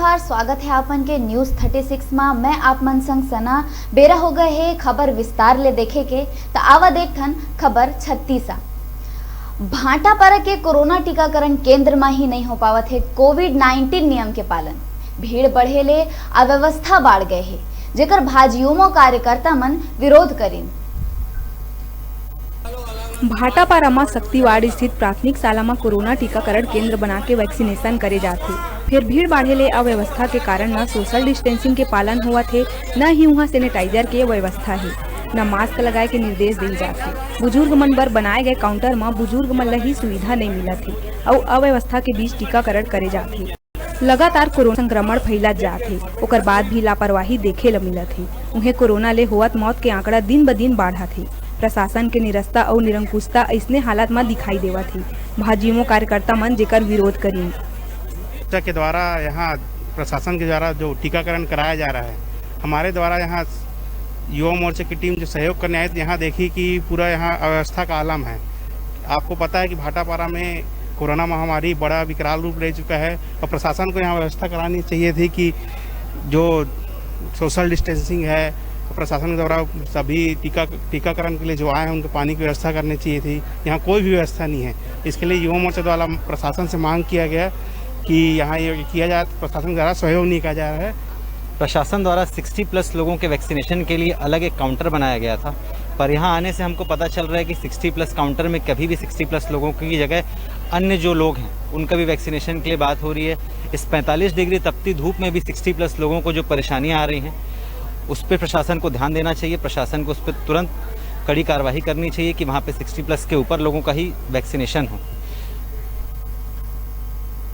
जोहार, स्वागत है आपन के न्यूज 36 में। मैं आप मन संग सना बेरा हो गए है खबर विस्तार ले देखे के। तो आवा देखथन खबर 36। भाटापारा के कोरोना टीकाकरण केंद्र में ही नहीं हो पावत है कोविड-19 नियम के पालन। भीड़ बढ़े ले अव्यवस्था बढ़ गए है, जेकर भाजयुमो कार्यकर्ता मन विरोध करीन। भाटापारा में शक्तिवाड़ स्थित प्राथमिक शाला में कोरोना टीकाकरण केंद्र बना के वैक्सीनेशन करे जाते, फिर भीड़ बढ़े ले अव्यवस्था के कारण न सोशल डिस्टेंसिंग के पालन हुआ थे, न ही वहाँ सैनिटाइजर के व्यवस्था है, न मास्क लगाए के निर्देश दिए जाते। बुजुर्ग मन बर बनाए गए काउंटर में बुजुर्ग मन ला ही सुविधा नहीं मिला थी और अव्यवस्था के बीच टीकाकरण करे जाते। लगातार कोरोना संक्रमण फैलत जाते, ओकर बाद भी लापरवाही देखे ला मिला थी। उन्हें कोरोना ले होवत मौत के आंकड़ा दिन ब दिन बढ़ा थी। प्रशासन के निरस्ता और निरंकुशता ऐसने हालात में दिखाई देवा थी। भाजयुमो कार्यकर्ता मन जेकर विरोध करी के द्वारा यहाँ प्रशासन के द्वारा जो टीकाकरण कराया जा रहा है, हमारे द्वारा यहाँ युवा मोर्चे की टीम जो सहयोग करने आई, यहाँ देखी कि पूरा यहाँ अव्यवस्था का आलम है। आपको पता है कि भाटापारा में कोरोना महामारी बड़ा विकराल रूप ले चुका है और प्रशासन को यहाँ व्यवस्था करानी चाहिए थी कि जो सोशल डिस्टेंसिंग है, प्रशासन के द्वारा सभी टीकाकरण के लिए जो आए हैं उनको पानी की व्यवस्था करनी चाहिए थी। यहाँ कोई भी व्यवस्था नहीं है। इसके लिए युवा मोर्चा द्वारा प्रशासन से मांग किया गया कि यहाँ ये किया जाए। प्रशासन द्वारा सहयोग नहीं किया जा रहा है। प्रशासन द्वारा 60+ लोगों के वैक्सीनेशन के लिए अलग एक काउंटर बनाया गया था, पर यहाँ आने से हमको पता चल रहा है कि 60+ काउंटर में कभी भी 60+ लोगों की जगह अन्य जो लोग हैं उनका भी वैक्सीनेशन के लिए बात हो रही है। इस 45 डिग्री तपती धूप में भी 60+ लोगों को जो परेशानियाँ आ रही हैं उस पर प्रशासन को ध्यान देना चाहिए। प्रशासन को उस पर तुरंत कड़ी कार्रवाई करनी चाहिए कि वहाँ पे 60+ के ऊपर लोगों का ही वैक्सीनेशन हो।